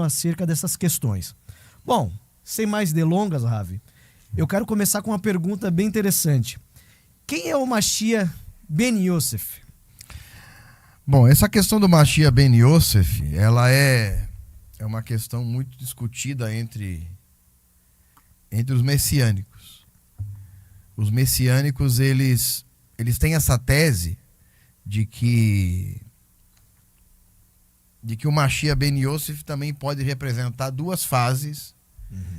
acerca dessas questões. Bom, sem mais delongas, Ravi, eu quero começar com uma pergunta bem interessante. Quem é o Mashiach Ben Yosef? Bom, essa questão do Mashiach Ben Yosef, ela é uma questão muito discutida entre os messiânicos. Os messiânicos, eles têm essa tese de que o Mashiach Ben Yosef também pode representar duas fases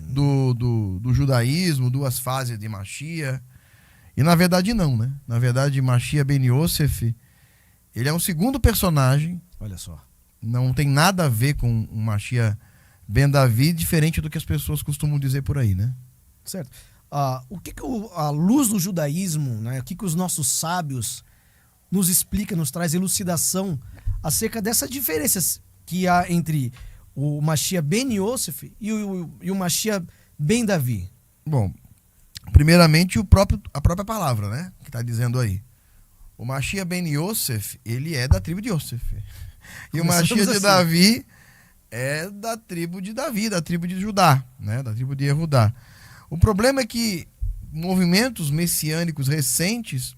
do judaísmo, duas fases de Mashiach. E na verdade não, né? Na verdade, Mashiach Ben Yosef, ele é um segundo personagem. Olha só. Não tem nada a ver com o Mashiach Ben Davi, diferente do que as pessoas costumam dizer por aí, né? Certo. O que a luz do judaísmo, né? O que os nossos sábios nos explica, nos traz elucidação acerca dessa diferença que há entre o Mashiach Ben Yosef e o Mashiach Ben Davi? Bom, primeiramente a própria palavra, né? Que está dizendo aí. O Mashiach Ben Yosef, ele é da tribo de Yosef. E o Mashiach de Davi é da tribo de Davi, da tribo de Judá, né? Da tribo de Yehudá. O problema é que movimentos messiânicos recentes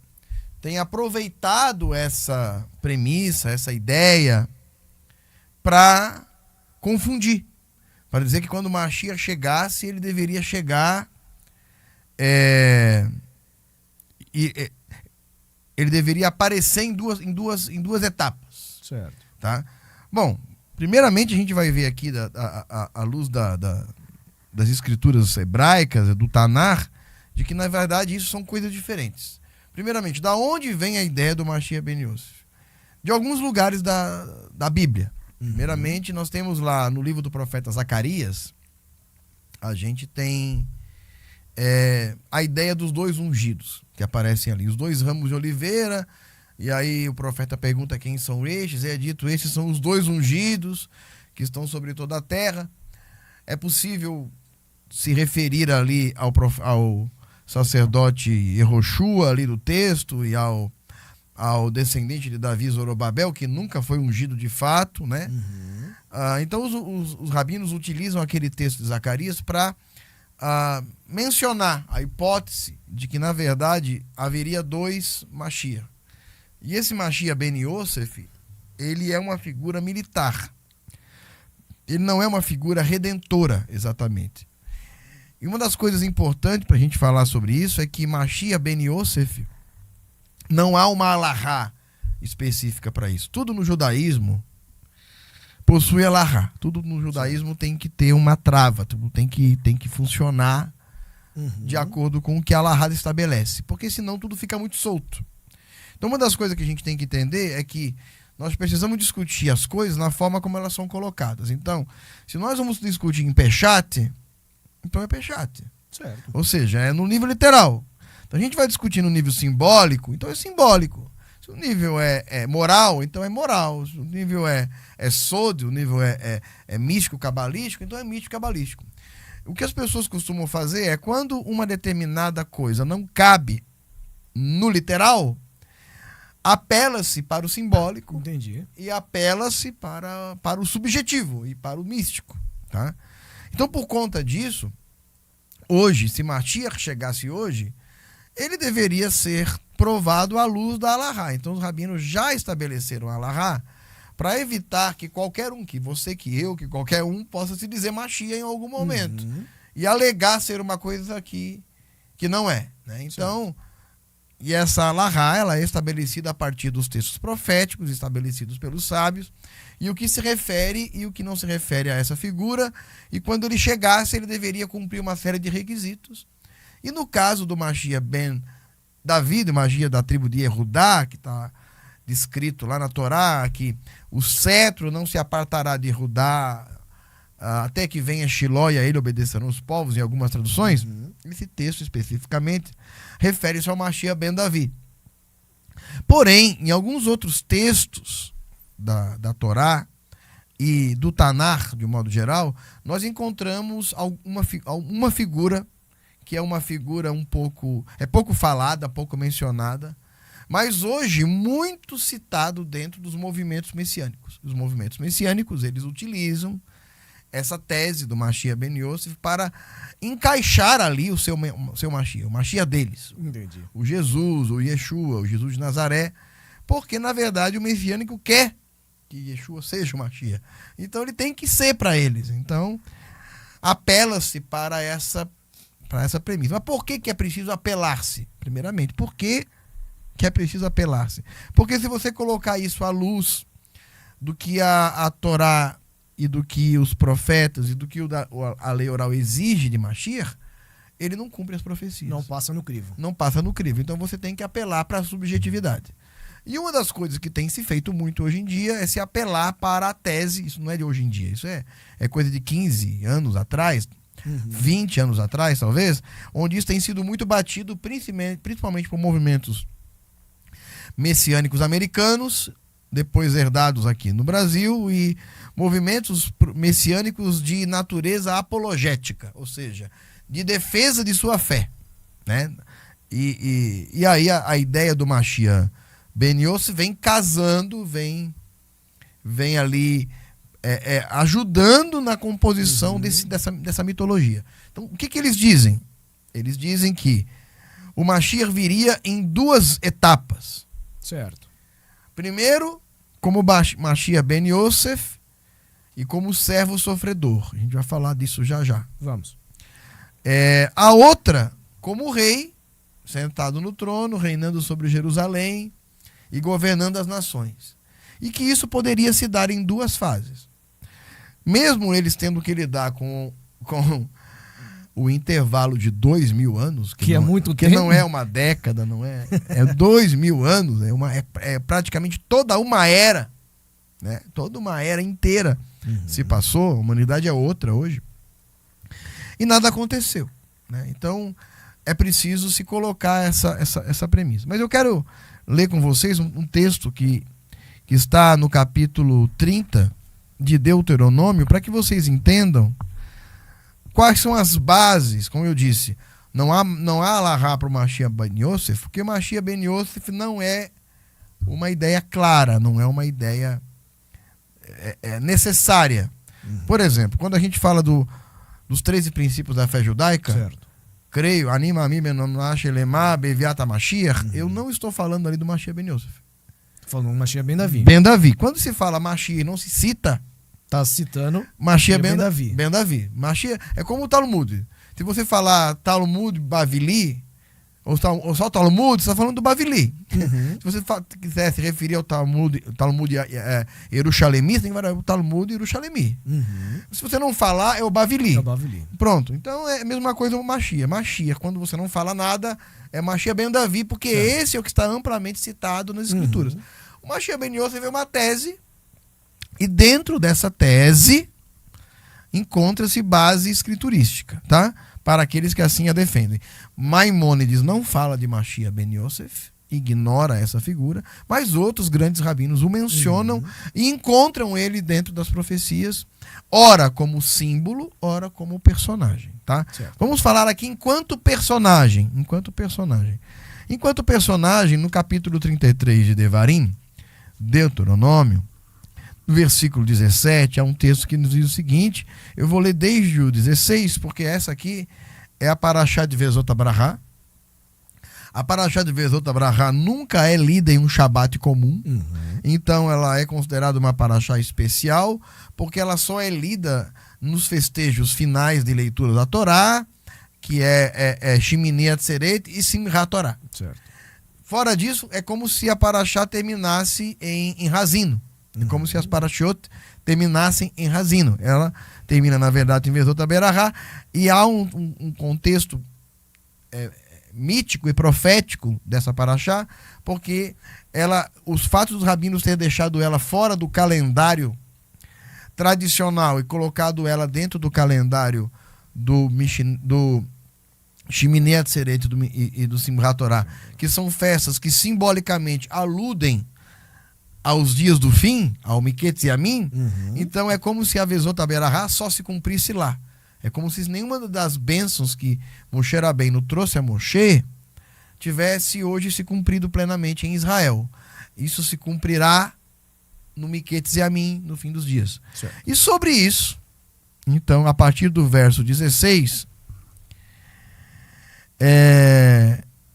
têm aproveitado essa premissa, essa ideia, para confundir. Para dizer que quando o Mashiach chegasse, ele deveria chegar... ele deveria aparecer em duas etapas. Certo. Tá? Bom, primeiramente a gente vai ver aqui à luz das escrituras hebraicas, do Tanar, de que na verdade isso são coisas diferentes. Primeiramente, da onde vem a ideia do Mashiach Ben Yosef? De alguns lugares da Bíblia. Primeiramente, nós temos lá no livro do profeta Zacarias, a gente tem a ideia dos dois ungidos que aparecem ali, os dois ramos de oliveira, e aí o profeta pergunta quem são estes, e é dito, estes são os dois ungidos que estão sobre toda a terra. É possível se referir ali ao sacerdote Yehoshua ali do texto e ao descendente de Davi, Zorobabel, que nunca foi ungido de fato, né? Então os rabinos utilizam aquele texto de Zacarias para mencionar a hipótese de que, na verdade, haveria dois Mashiach. E esse Mashiach Ben Yosef, ele é uma figura militar. Ele não é uma figura redentora, exatamente. E uma das coisas importantes para a gente falar sobre isso é que Mashiach Ben Yosef, não há uma alahá específica para isso. Tudo no judaísmo possui alahá. Tudo no judaísmo tem que ter uma trava, tudo tem que funcionar de acordo com o que a alahá estabelece, porque senão tudo fica muito solto. Então uma das coisas que a gente tem que entender é que nós precisamos discutir as coisas na forma como elas são colocadas. Então, se nós vamos discutir em Peshat, então é Peshat. Certo. Ou seja, é no nível literal. Então a gente vai discutir no nível simbólico, então é simbólico. Se o nível é moral, então é moral. Se o nível é sod, o nível é místico, cabalístico, então é místico, cabalístico. O que as pessoas costumam fazer é, quando uma determinada coisa não cabe no literal, apela-se para o simbólico. Entendi. E apela-se para o subjetivo e para o místico. Tá? Então, por conta disso, hoje, se Mashiach chegasse hoje, ele deveria ser provado à luz da alahá. Então os rabinos já estabeleceram a alahá para evitar que qualquer um, que você, que eu, que qualquer um, possa se dizer Mashiach em algum momento e alegar ser uma coisa que não é. Né? Então, e essa alahá, ela é estabelecida a partir dos textos proféticos estabelecidos pelos sábios, e o que se refere e o que não se refere a essa figura, e quando ele chegasse, ele deveria cumprir uma série de requisitos. E no caso do Mashiach Ben Davi, do Mashiach da tribo de Yehudá, que está descrito lá na Torá, que o cetro não se apartará de Yehudá até que venha Shiló e a ele obedecerão os povos, em algumas traduções, esse texto especificamente refere-se ao Mashiach Ben Davi. Porém, em alguns outros textos da Torá e do Tanar, de um modo geral, nós encontramos uma figura que é uma figura pouco falada, pouco mencionada, mas hoje muito citado dentro dos movimentos messiânicos. Os movimentos messiânicos, eles utilizam essa tese do Mashiach ben Yosef para encaixar ali o seu Mashiach, o Mashiach deles. Entendi. O Jesus, o Yeshua, o Jesus de Nazaré, porque na verdade o messiânico quer que Yeshua seja o Mashiach. Então ele tem que ser para eles. Então apela-se para essa premissa. Mas por que é preciso apelar-se? Primeiramente, por que é preciso apelar-se? Porque se você colocar isso à luz do que a Torá e do que os profetas e do que a lei oral exige de Mashiach, ele não cumpre as profecias. Não passa no crivo. Não passa no crivo. Então você tem que apelar para a subjetividade. E uma das coisas que tem se feito muito hoje em dia é se apelar para a tese. Isso não é de hoje em dia, isso é coisa de 15 anos atrás, 20 anos atrás, talvez, onde isso tem sido muito batido, principalmente por movimentos messiânicos americanos, depois herdados aqui no Brasil, e movimentos messiânicos de natureza apologética, ou seja, de defesa de sua fé, né? E aí a ideia do Mashiach ben Yosef vem casando, vem ali ajudando na composição dessa mitologia. Então, o que eles dizem? Eles dizem que o Mashiach viria em 2 etapas. Certo. Primeiro, como Mashiach ben Yosef e como servo sofredor. A gente vai falar disso já já. Vamos. A outra, como rei, sentado no trono, reinando sobre Jerusalém e governando as nações. E que isso poderia se dar em 2 fases. Mesmo eles tendo que lidar com o intervalo de 2000 anos, que é muito que tempo. não é uma década, não é 2000 anos, é praticamente toda uma era, né? Toda uma era inteira se passou, a humanidade é outra hoje, e nada aconteceu, né? Então é preciso se colocar essa premissa. Mas eu quero ler com vocês um texto que está no capítulo 30 de Deuteronômio, para que vocês entendam quais são as bases. Como eu disse, não há alahá para o Mashiach ben Yosef, porque o Mashiach ben Yosef não é uma ideia clara, não é uma ideia necessária. Por exemplo, quando a gente fala dos 13 princípios da fé judaica, Certo. creio, anima a mim, beviata Mashiach, eu não estou falando ali do Mashiach ben Yosef. Falando Mashiach ben Davi. Ben Davi. Quando se fala Mashiach e não se cita, Tá citando Mashiach ben Davi. Ben Davi. Mashiach é como o Talmud. Se você falar Talmud Bavili, ou só Talmud, você está falando do Bavili. Se você quiser se referir ao Talmud Yerushalemi, você tem que falar o Talmud Yerushalemi. Se você não falar, é o Bavili. É o Bavili. Pronto. Então é a mesma coisa o Mashiach. Mashiach, quando você não fala nada, é Mashiach ben Davi, porque esse é o que está amplamente citado nas Escrituras. O Mashiach ben Yosef é uma tese, e dentro dessa tese encontra-se base escriturística, tá? Para aqueles que assim a defendem. Maimônides não fala de Mashiach ben Yosef, ignora essa figura, mas outros grandes rabinos o mencionam e encontram ele dentro das profecias, ora como símbolo, ora como personagem, tá? Certo. Vamos falar aqui enquanto personagem. Enquanto personagem, no capítulo 33 de Devarim, Deuteronômio, no versículo 17, há um texto que nos diz o seguinte, eu vou ler desde o 16, porque essa aqui é a Parashá de Vezot Abrahá. A Parashá de Vezot Abrahá nunca é lida em um Shabat comum, então ela é considerada uma Parashá especial, porque ela só é lida nos festejos finais de leitura da Torá, que é Shemini Atzeret e Simchat Torá. Certo. Fora disso, é como se a Parashá terminasse em Razino. É como se as Parashiot terminassem em Razino. Ela termina, na verdade, em Vezot Aberahá, e há um contexto mítico e profético dessa Parashá, porque os fatos dos rabinos terem deixado ela fora do calendário tradicional e colocado ela dentro do calendário do Shemini Atzeret e do Simchat Torá, que são festas que simbolicamente aludem aos dias do fim, ao Miketz Yamin, então é como se a Vezot Aberahá só se cumprisse lá. É como se nenhuma das bênçãos que Moshe Rabbeinu trouxe a Moshe tivesse hoje se cumprido plenamente em Israel. Isso se cumprirá no Miketz Yamin, no fim dos dias. Certo. E sobre isso, Então, a partir do verso 16,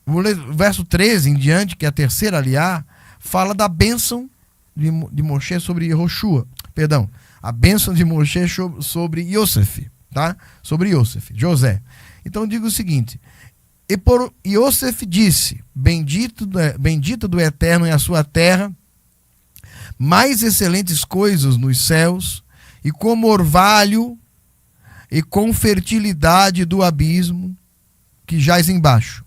vou ler o verso 13 em diante, que é a terceira aliá, fala da bênção de Moshe sobre Yehoshua. Perdão, a bênção de Moshe sobre Yosef, tá? Sobre Yosef, José. Então digo o seguinte: e por Yosef disse: bendito do Eterno é a sua terra, mais excelentes coisas nos céus, e como orvalho e com fertilidade do abismo que jaz embaixo,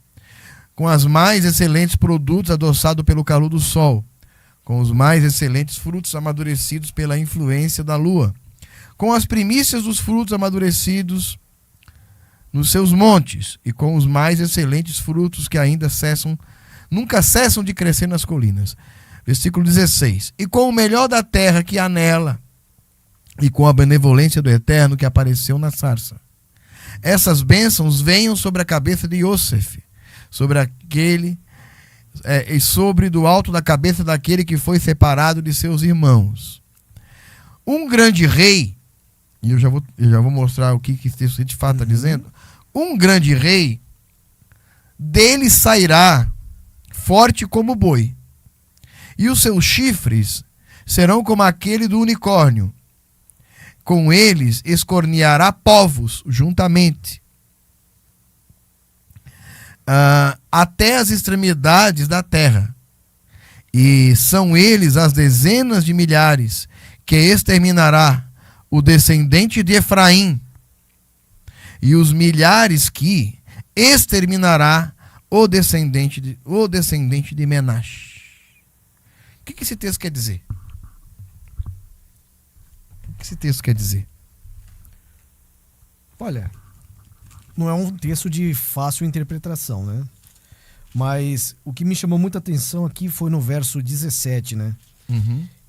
com as mais excelentes produtos adoçados pelo calor do sol, com os mais excelentes frutos amadurecidos pela influência da lua, com as primícias dos frutos amadurecidos nos seus montes, e com os mais excelentes frutos que nunca cessam de crescer nas colinas. Versículo 16. E com o melhor da terra que há nela, e com a benevolência do Eterno que apareceu na sarça. Essas bênçãos venham sobre a cabeça de Yosef, sobre aquele e sobre do alto da cabeça daquele que foi separado de seus irmãos. Um grande rei, e eu já vou mostrar o que esse texto de fato está dizendo. Um grande rei, dele sairá forte como boi, e os seus chifres serão como aquele do unicórnio. Com eles escorneará povos juntamente, até as extremidades da terra. E são eles as dezenas de milhares que exterminará o descendente de Efraim, e os milhares que exterminará o descendente de Menache. O que esse texto quer dizer? O que esse texto quer dizer? Olha, não é um texto de fácil interpretação, né? Mas o que me chamou muita atenção aqui foi no verso 17, né?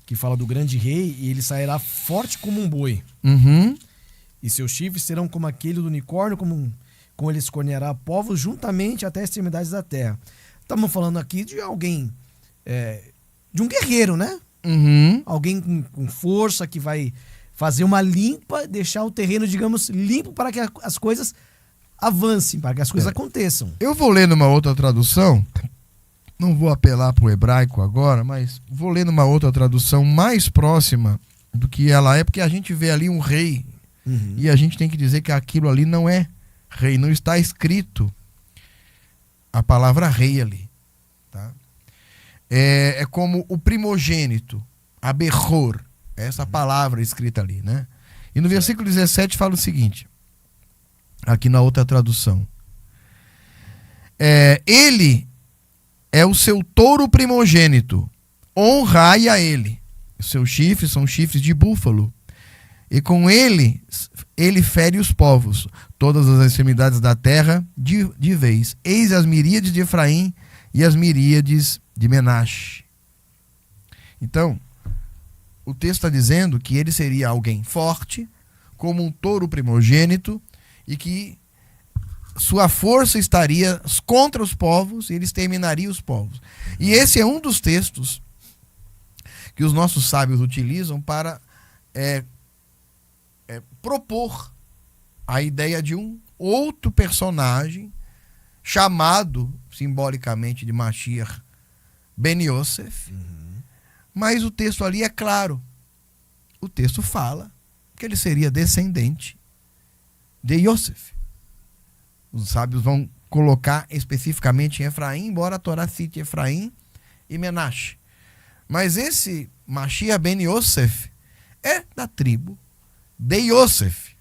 Que fala do grande rei, e ele sairá forte como um boi. E seus chifres serão como aquele do unicórnio, como ele escorneará povos juntamente até as extremidades da terra. Estamos falando aqui de alguém, de um guerreiro, né? Alguém com força que vai fazer uma limpa, deixar o terreno, digamos, limpo para que as coisas avancem, para que as coisas aconteçam. Eu vou ler numa outra tradução, não vou apelar para o hebraico agora, mas vou ler numa outra tradução mais próxima do que ela é, porque a gente vê ali um rei, e a gente tem que dizer que aquilo ali não é rei, não está escrito a palavra rei ali, tá? É como o primogênito, a Behor, essa palavra escrita ali, né? E no versículo 17 fala o seguinte, aqui na outra tradução: ele é o seu touro primogênito, honrai a ele. Os seus chifres são chifres de búfalo, e com ele fere os povos, todas as extremidades da terra de vez. Eis as miríades de Efraim e as miríades de Menache. Então, o texto está dizendo que ele seria alguém forte, como um touro primogênito, e que sua força estaria contra os povos, e ele exterminaria os povos. E esse é um dos textos que os nossos sábios utilizam para propor a ideia de um outro personagem chamado simbolicamente de Mashiach Ben Yosef. Mas o texto ali é claro. O texto fala que ele seria descendente de Yosef. Os sábios vão colocar especificamente em Efraim, embora a Torá cite Efraim e Menache. Mas esse Mashiach Ben Yosef é da tribo de Yosef.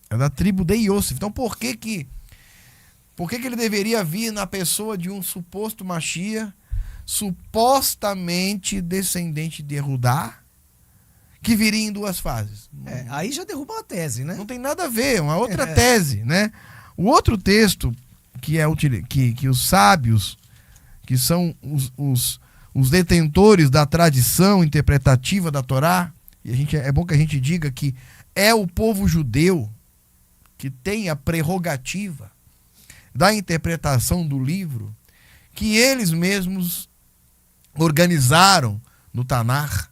É da tribo de Yosef. Então por que ele deveria vir na pessoa de um suposto Mashiach, supostamente descendente de Judá, que viria em duas fases? Aí já derruba uma tese, né? Não tem nada a ver, uma outra tese, né? O outro texto que os sábios, que são os detentores da tradição interpretativa da Torá, e é bom que a gente diga que é o povo judeu que tem a prerrogativa da interpretação do livro, que eles mesmos organizaram no Tanar.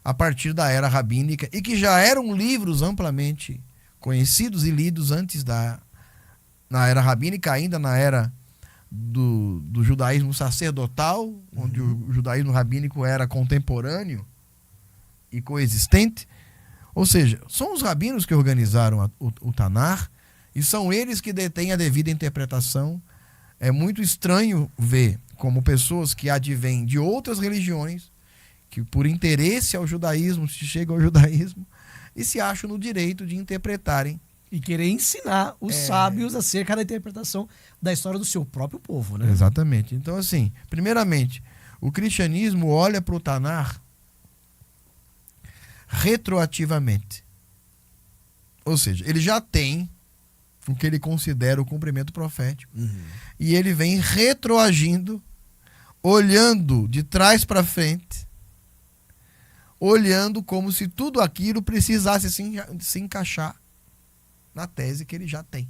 a partir da era rabínica e que já eram livros amplamente conhecidos e lidos antes na era rabínica, ainda na era do judaísmo sacerdotal, onde o judaísmo rabínico era contemporâneo e coexistente. Ou seja, são os rabinos que organizaram o Tanar e são eles que detêm a devida interpretação. É muito estranho ver como pessoas que advêm de outras religiões, que por interesse ao judaísmo, se chegam ao judaísmo e se acham no direito de interpretarem. E querer ensinar os sábios acerca da interpretação da história do seu próprio povo, né? Exatamente. Então, assim, primeiramente, o cristianismo olha para o Tanar retroativamente. Ou seja, ele já tem o que ele considera o cumprimento profético. E ele vem retroagindo, olhando de trás para frente, olhando como se tudo aquilo precisasse se encaixar na tese que ele já tem.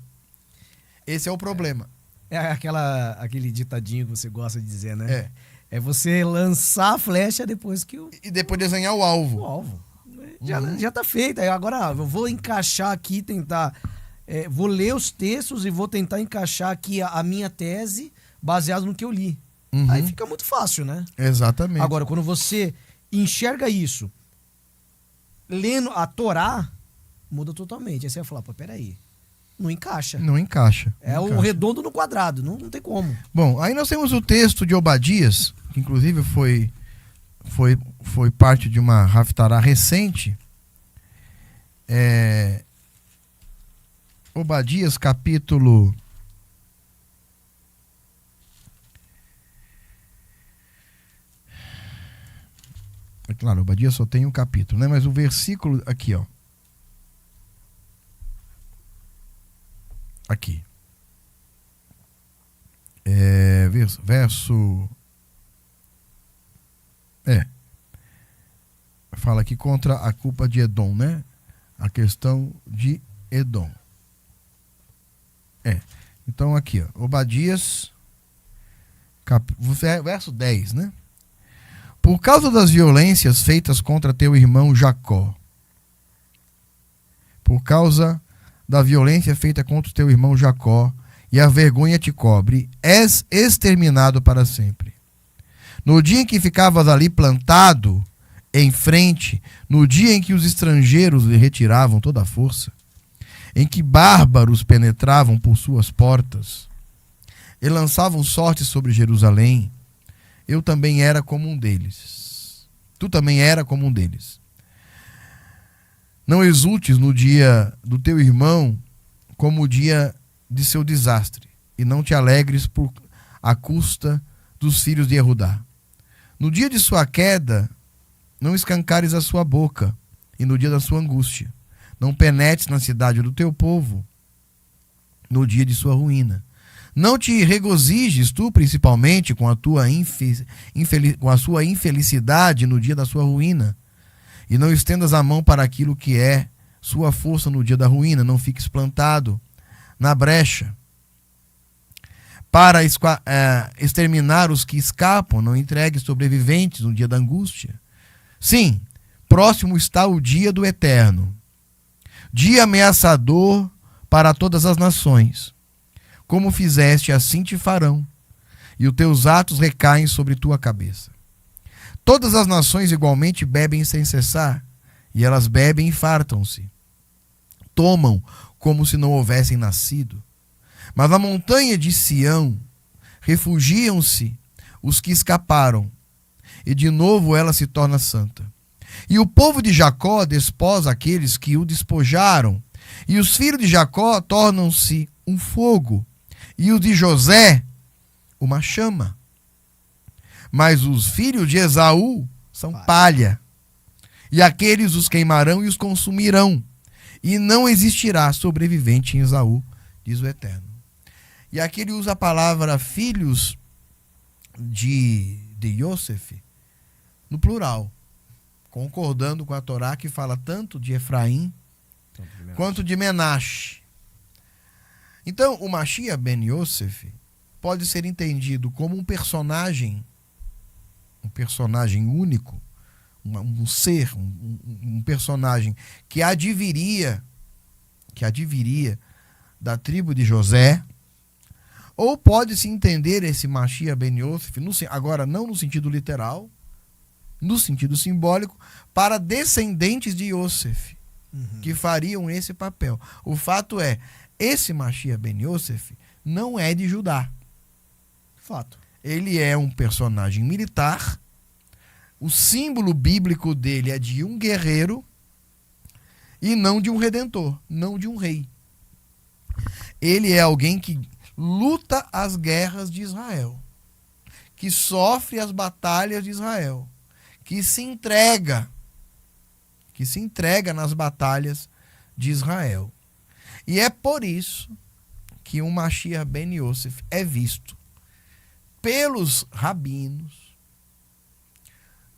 Esse é o problema. É aquele ditadinho que você gosta de dizer, né? É você lançar a flecha depois que E depois desenhar o alvo. O alvo. Já tá feito. Aí agora eu vou encaixar aqui, tentar... vou ler os textos e vou tentar encaixar aqui a minha tese baseado no que eu li. Aí fica muito fácil, né? Exatamente. Agora, quando você enxerga isso lendo a Torá, muda totalmente. Aí você vai falar, pô, peraí. Não encaixa. Não encaixa. O redondo no quadrado. Não tem como. Bom, aí nós temos o texto de Obadias, que inclusive foi parte de uma Haftará recente. Obadias, capítulo... É claro, Obadias só tem um capítulo, né? Mas o versículo aqui, ó. Aqui. Verso... Fala aqui contra a culpa de Edom, né? A questão de Edom. Então aqui, ó. Obadias, verso 10, né? Por causa das violências feitas contra teu irmão Jacó. Por causa da violência feita contra o teu irmão Jacó, e a vergonha te cobre, és exterminado para sempre. No dia em que ficavas ali plantado, em frente, no dia em que os estrangeiros lhe retiravam toda a força, em que bárbaros penetravam por suas portas, e lançavam sorte sobre Jerusalém, eu também era como um deles. Tu também era como um deles. Não exultes no dia do teu irmão como o dia de seu desastre, e não te alegres por a custa dos filhos de Erudá. No dia de sua queda, não escancares a sua boca, e no dia da sua angústia, não penetres na cidade do teu povo, no dia de sua ruína. Não te regozijes tu, principalmente, com a sua infelicidade no dia da sua ruína, e não estendas a mão para aquilo que é sua força no dia da ruína. Não fiques plantado na brecha para exterminar os que escapam. Não entregues sobreviventes no dia da angústia. Sim, próximo está o dia do Eterno, dia ameaçador para todas as nações. Como fizeste, assim te farão, e os teus atos recaem sobre tua cabeça. Todas as nações igualmente bebem sem cessar, e elas bebem e fartam-se. Tomam como se não houvessem nascido. Mas na montanha de Sião refugiam-se os que escaparam, e de novo ela se torna santa. E o povo de Jacó desposa aqueles que o despojaram, e os filhos de Jacó tornam-se um fogo, e os de José uma chama. Mas os filhos de Esaú são palha, e aqueles os queimarão e os consumirão, e não existirá sobrevivente em Esaú, diz o Eterno. E aqui ele usa a palavra filhos de Yosef no plural, concordando com a Torá, que fala tanto de Efraim quanto de Menache. Então, o Mashiach ben Yosef pode ser entendido como um personagem único, um ser, um personagem que adviria da tribo de José, ou pode-se entender esse Mashiach ben Yosef, agora não no sentido literal, no sentido simbólico, para descendentes de Yosef, que fariam esse papel. O fato é, esse Mashiach ben Yosef não é de Judá. Fato. Ele é um personagem militar, o símbolo bíblico dele é de um guerreiro e não de um redentor, não de um rei. Ele é alguém que luta as guerras de Israel, que sofre as batalhas de Israel, que se entrega nas batalhas de Israel. E é por isso que o Mashiach ben Yosef é visto pelos rabinos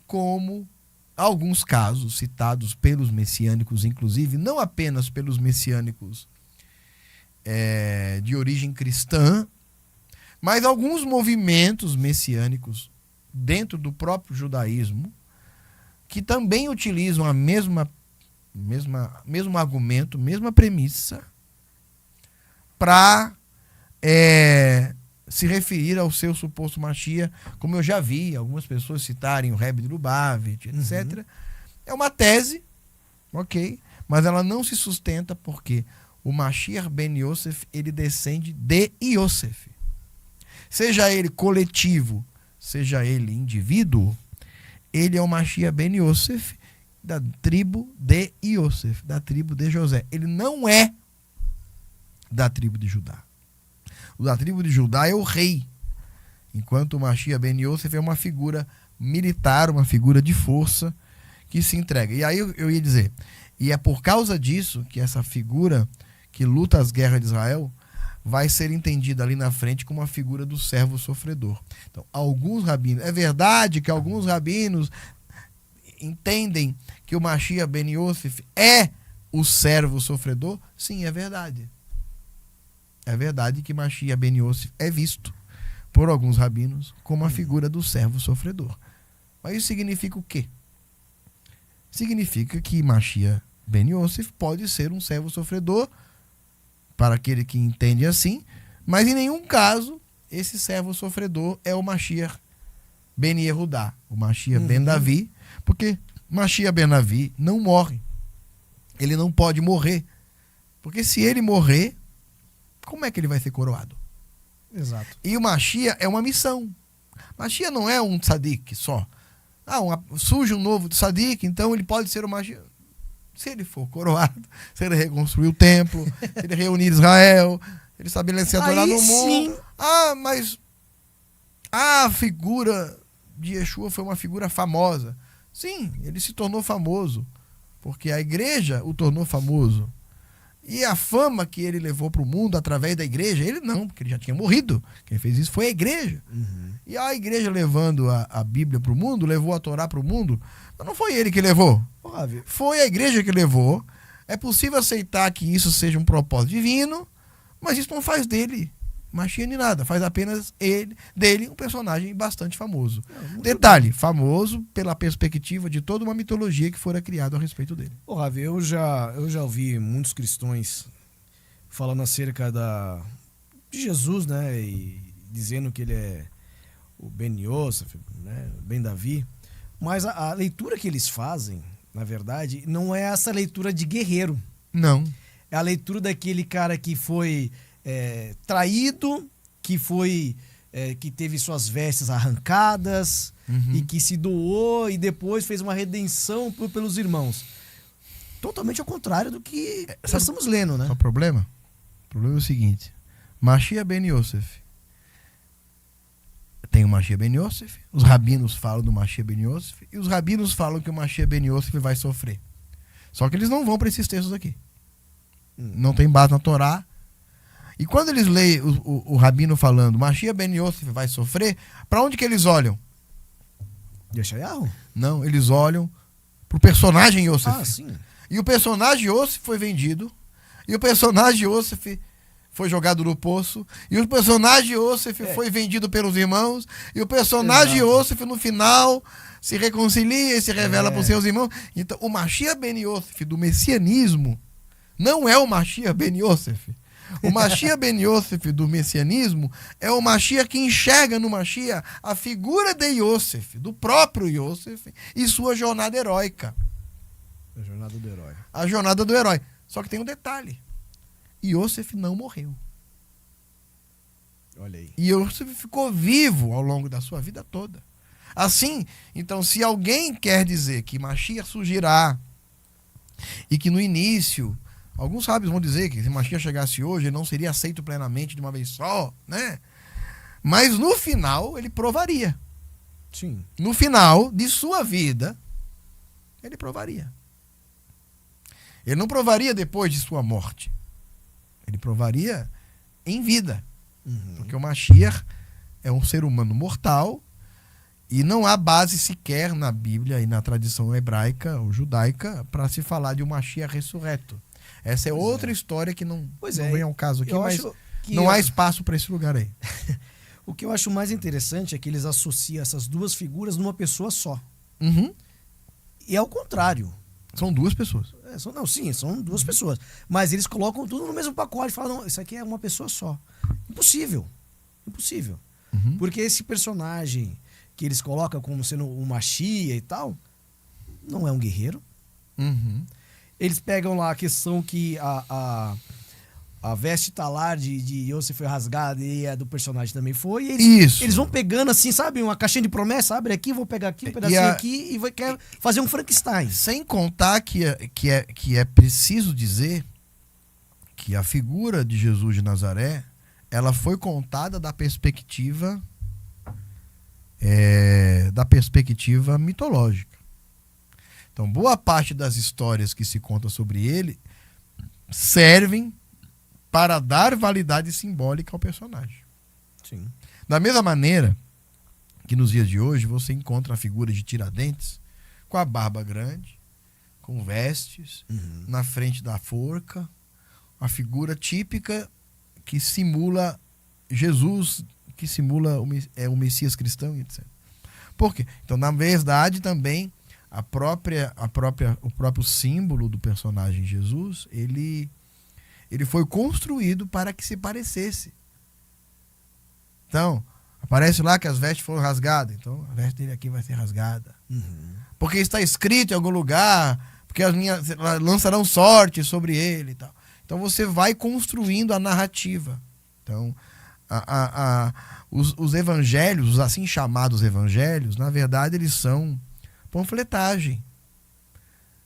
como, alguns casos citados pelos messiânicos, inclusive, não apenas pelos messiânicos de origem cristã, mas alguns movimentos messiânicos dentro do próprio judaísmo que também utilizam a mesmo argumento, mesma premissa para se referir ao seu suposto Mashiach, como eu já vi algumas pessoas citarem o Rebbe de Lubavitch, etc. É uma tese, ok, mas ela não se sustenta porque o Mashiach ben Yosef, ele descende de Yosef. Seja ele coletivo, seja ele indivíduo, ele é o Mashiach ben Yosef da tribo de Yosef, da tribo de José. Ele não é da tribo de Judá. O da tribo de Judá é o rei, enquanto o Mashiach ben Yosef é uma figura militar, uma figura de força que se entrega. E aí eu ia dizer, e é por causa disso que essa figura que luta as guerras de Israel vai ser entendida ali na frente como a figura do servo sofredor. Então, alguns rabinos, é verdade que alguns rabinos entendem que o Mashiach ben Yosef é o servo sofredor? Sim, é verdade. É verdade que Mashiach ben Yosef é visto por alguns rabinos como a figura do servo sofredor. Mas isso significa o quê? Significa que Mashiach ben Yosef pode ser um servo sofredor para aquele que entende assim, mas em nenhum caso esse servo sofredor é o Mashiach ben Yehudá, o Mashiach ben Davi, porque Mashiach ben Davi não morre. Ele não pode morrer. Porque se ele morrer, como é que ele vai ser coroado? Exato. E o Mashiach é uma missão. Mashiach não é um tzadik só. Surge um novo tzadik, então ele pode ser o Mashiach. Se ele for coroado, se ele reconstruir o templo, se ele reunir Israel, ele estabelecer a Torá no mundo. Mas a figura de Yeshua foi uma figura famosa. Sim, ele se tornou famoso, porque a igreja o tornou famoso. E a fama que ele levou para o mundo através da igreja, ele não, porque ele já tinha morrido. Quem fez isso foi a igreja. E a igreja levando a Bíblia para o mundo, levou a Torá para o mundo, mas não foi ele que levou. Foi a igreja que levou. É possível aceitar que isso seja um propósito divino, mas isso não faz dele Mashiach nem nada, faz apenas dele um personagem bastante famoso. Detalhe, famoso pela perspectiva de toda uma mitologia que fora criada a respeito dele. Ravi, eu já ouvi muitos cristãos falando acerca de Jesus, né, e dizendo que ele é o Ben Yosef, né, o Ben Davi, mas a leitura que eles fazem, na verdade, não é essa leitura de guerreiro. Não. É a leitura daquele cara que foi traído, que teve suas vestes arrancadas e que se doou e depois fez uma redenção pelos irmãos. Totalmente ao contrário do que nós estamos lendo, né? O problema é o seguinte: Mashiach ben Yosef. Tem o Mashiach ben Yosef, os rabinos falam do Mashiach ben Yosef, e os rabinos falam que o Mashiach ben Yosef vai sofrer. Só que eles não vão para esses textos aqui. Não tem base na Torá. E quando eles leem o rabino falando Mashiach ben Yosef vai sofrer, para onde que eles olham? Yeshayahu? Não, eles olham pro personagem Yosef. Sim. E o personagem Yosef foi vendido, e o personagem Yosef foi jogado no poço, e o personagem Yosef foi vendido pelos irmãos, e o personagem Yosef no final se reconcilia e se revela para os seus irmãos. Então, o Mashiach ben Yosef do messianismo não é o Mashiach ben Yosef. O Mashiach ben Yosef do messianismo é o Mashiach que enxerga no Mashiach a figura de Yosef, do próprio Yosef, e sua jornada heróica. A jornada do herói. A jornada do herói. Só que tem um detalhe. Yosef não morreu. Olha aí. E Yosef ficou vivo ao longo da sua vida toda. Assim, então, se alguém quer dizer que Mashiach surgirá e que no início, alguns sábios vão dizer que se Mashiach chegasse hoje, ele não seria aceito plenamente de uma vez só, né? Mas no final, ele provaria. Sim. No final de sua vida, ele provaria. Ele não provaria depois de sua morte. Ele provaria em vida. Porque o Mashiach é um ser humano mortal e não há base sequer na Bíblia e na tradição hebraica ou judaica para se falar de um Mashiach ressurreto. Essa é outra história que não vem ao caso aqui, mas não há espaço para esse lugar aí. O que eu acho mais interessante é que eles associam essas duas figuras numa pessoa só. E é o contrário. São duas pessoas. São duas pessoas. Mas eles colocam tudo no mesmo pacote e falam, não, isso aqui é uma pessoa só. Impossível. Porque esse personagem que eles colocam como sendo o Mashiach e tal, não é um guerreiro. Eles pegam lá a questão que a veste talar de Yosef foi rasgada e a do personagem também foi. E eles vão pegando assim, sabe? Uma caixinha de promessa, abre aqui, vou pegar aqui, um pedacinho aqui e quer fazer um Frankenstein. Sem contar que é preciso dizer que a figura de Jesus de Nazaré, ela foi contada da perspectiva mitológica. Então, boa parte das histórias que se conta sobre ele servem para dar validade simbólica ao personagem. Sim. Da mesma maneira que nos dias de hoje você encontra a figura de Tiradentes com a barba grande, com vestes, na frente da forca, a figura típica que simula Jesus, que simula o Messias cristão, etc. Por quê? Então, na verdade, também o próprio símbolo do personagem Jesus, ele foi construído para que se parecesse. Então, aparece lá que as vestes foram rasgadas. Então, a veste dele aqui vai ser rasgada. Porque está escrito em algum lugar, porque lançarão sorte sobre ele e tal. Então, você vai construindo a narrativa. Então, os evangelhos, os assim chamados evangelhos, na verdade, eles são panfletagem.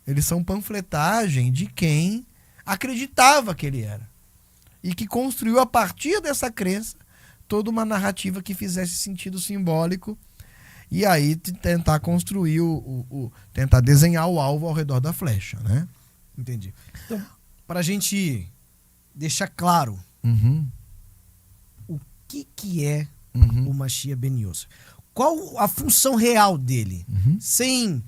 Eles são panfletagem de quem acreditava que ele era. E que construiu a partir dessa crença toda uma narrativa que fizesse sentido simbólico e aí tentar construir tentar desenhar o alvo ao redor da flecha, né? Entendi. Então, para a gente deixar claro o que é o Mashiach ben Yosef. Qual a função real dele? Sem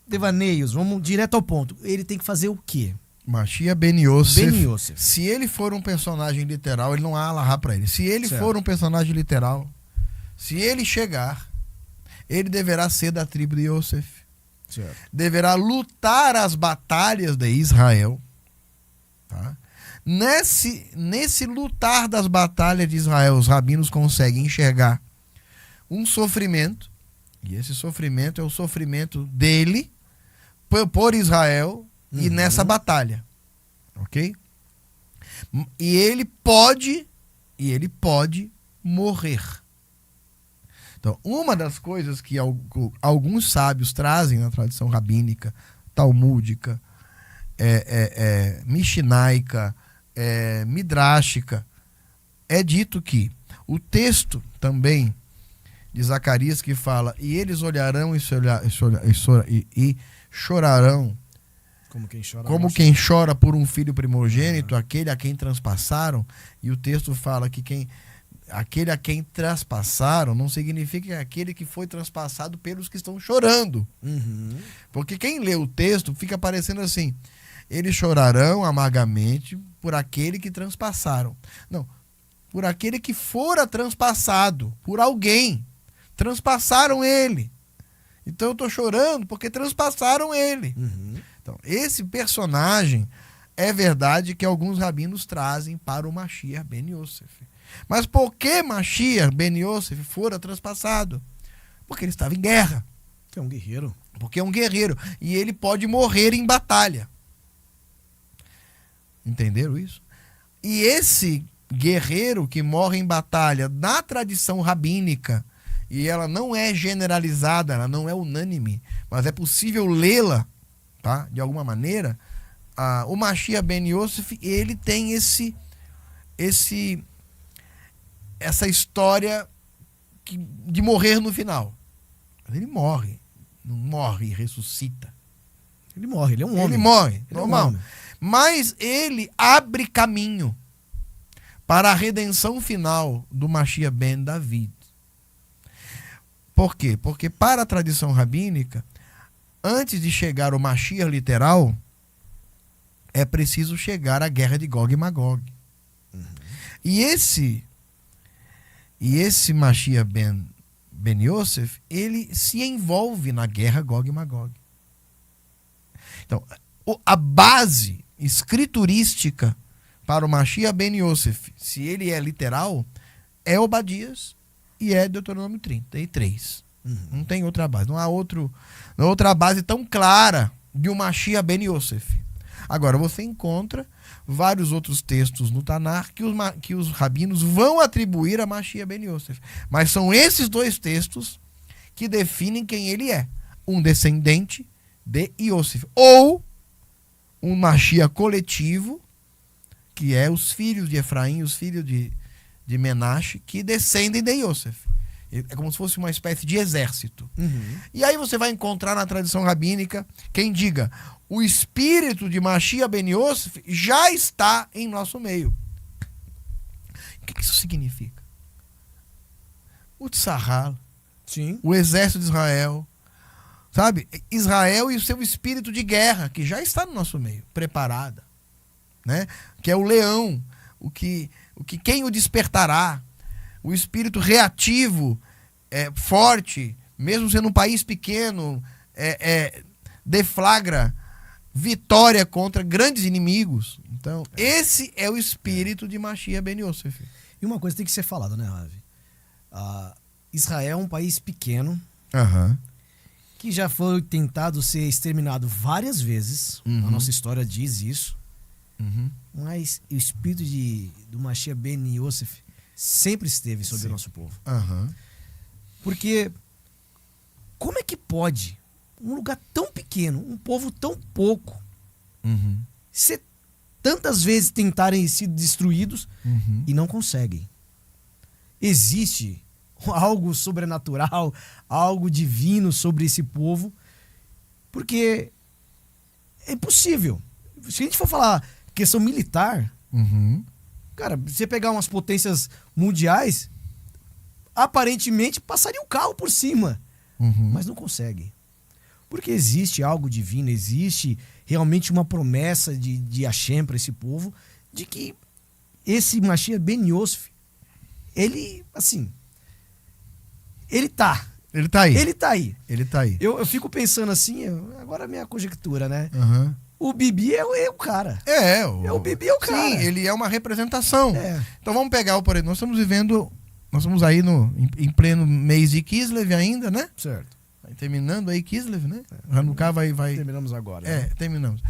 devaneios, vamos direto ao ponto. Ele tem que fazer o quê? Mashiach ben Yosef. Ben Yosef. Se ele for um personagem literal, ele não há alahá para ele. Se ele for um personagem literal, se ele chegar, ele deverá ser da tribo de Yosef. Certo. Deverá lutar as batalhas de Israel. Tá? Nesse lutar das batalhas de Israel, os rabinos conseguem enxergar um sofrimento, e esse sofrimento é o sofrimento dele por Israel e nessa batalha, ok? E ele pode morrer. Então, uma das coisas que alguns sábios trazem na tradição rabínica, talmúdica, mishnaica, midráchica, é dito que o texto também de Zacarias que fala, e eles olharão e chorarão como quem chora por um filho primogênito, aquele a quem transpassaram, e o texto fala que aquele a quem transpassaram não significa que é aquele que foi transpassado pelos que estão chorando. Porque quem lê o texto fica parecendo assim, eles chorarão amargamente por aquele que transpassaram. Não, por aquele que fora transpassado, por alguém. Transpassaram ele. Então eu estou chorando porque transpassaram ele. Então, esse personagem é verdade que alguns rabinos trazem para o Mashiach ben Yosef. Mas por que Mashiach ben Yosef fora transpassado? Porque ele estava em guerra. Que é um guerreiro. Porque é um guerreiro. E ele pode morrer em batalha. Entenderam isso? E esse guerreiro que morre em batalha, na tradição rabínica, e ela não é generalizada, ela não é unânime, mas é possível lê-la, tá? De alguma maneira, o Mashiach ben Yosef, ele tem essa história de morrer no final. Mas ele morre. Não morre e ressuscita. Ele morre, ele é um homem. Ele morre, Ele normal. é um homem. Mas ele abre caminho para a redenção final do Mashiach ben David. Por quê? Porque para a tradição rabínica, antes de chegar o Mashiach literal, é preciso chegar à guerra de Gog e Magog. E esse Mashiach ben Yosef, ele se envolve na guerra Gog e Magog. Então, a base escriturística para o Mashiach ben Yosef, se ele é literal, é Obadias e é Deuteronômio 33. Não tem outra base. Não há outra base tão clara de um Mashiach ben Yosef. Agora, você encontra vários outros textos no Tanar que os rabinos vão atribuir a Mashiach ben Yosef. Mas são esses dois textos que definem quem ele é. Um descendente de Yosef. Ou um Mashiach coletivo, que é os filhos de Efraim, os filhos de Menashe, que descendem de Yosef. É como se fosse uma espécie de exército. E aí você vai encontrar na tradição rabínica quem diga: o espírito de Mashiach ben Yosef já está em nosso meio. O que isso significa? O Tzahal, Sim. o exército de Israel, sabe? Israel e o seu espírito de guerra, que já está no nosso meio, preparada, né? Que é o leão, quem o despertará, o espírito reativo, forte, mesmo sendo um país pequeno, deflagra vitória contra grandes inimigos. Então, esse é o espírito de Mashiach ben Yosef. E uma coisa tem que ser falada, né, Ravi? Israel é um país pequeno, que já foi tentado ser exterminado várias vezes. A nossa história diz isso. Mas o espírito do Mashiach ben Yosef sempre esteve sobre o nosso povo. Porque como é que pode um lugar tão pequeno, um povo tão pouco, ser tantas vezes tentarem ser destruídos e não conseguem? Existe algo sobrenatural, algo divino sobre esse povo, porque é impossível. Se a gente for falar questão militar, cara, você pegar umas potências mundiais, aparentemente passaria um carro por cima, mas não consegue. Porque existe algo divino, existe realmente uma promessa de Hashem para esse povo, de que esse Mashiach ben Yosef, ele, assim, ele tá aí. Ele tá aí. Eu fico pensando assim, agora a minha conjectura, né? O Bibi é o cara. O Bibi é o cara. Sim, ele é uma representação. Então vamos pegar, por exemplo, nós estamos aí em pleno mês de Kislev ainda, né? Certo. Terminando aí Kislev, né? Hanukkah vai... Terminamos agora. Né? Terminamos.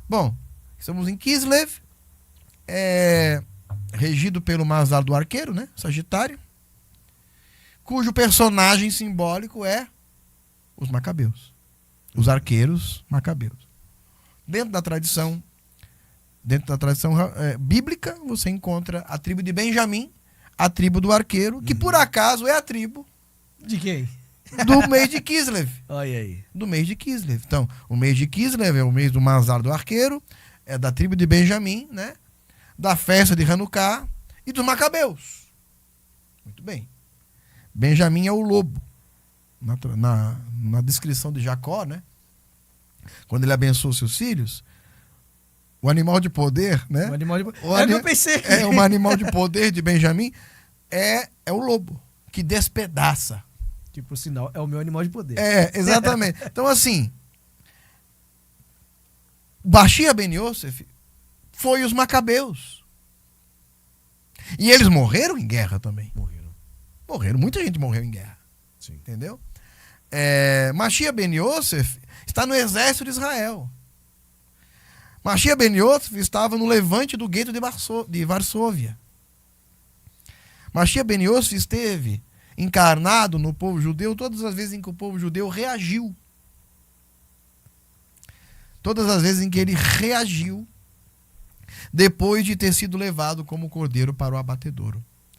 Bom, estamos em Kislev, regido pelo Mazal do arqueiro, né? Sagitário, cujo personagem simbólico é os macabeus. Os arqueiros macabeus. Dentro da tradição bíblica, você encontra a tribo de Benjamim, a tribo do arqueiro, que por acaso é a tribo de quem? Do mês de Kislev. Olha aí. Do mês de Kislev. Então, o mês de Kislev é o mês do Mazar do arqueiro, é da tribo de Benjamim, né? Da festa de Hanukkah e dos macabeus. Muito bem. Benjamim é o lobo. Na descrição de Jacó, né? Quando ele abençoou seus filhos, o animal de poder, né? O animal de... O É o que eu pensei. É um animal de poder de Benjamim, é o lobo, que despedaça. Que, por sinal, é o meu animal de poder. É, exatamente. Então, assim, Bachia ben Yosef foi os macabeus. E eles morreram em guerra também. Morreram, muita gente morreu em guerra. Sim. Entendeu? Machia ben Yosef está no exército de Israel. Machia ben Yosef estava no levante do gueto de Varsóvia. Machia ben Yosef esteve encarnado no povo judeu todas as vezes em que o povo judeu reagiu. Todas as vezes em que ele reagiu depois de ter sido levado como cordeiro para o abatedouro.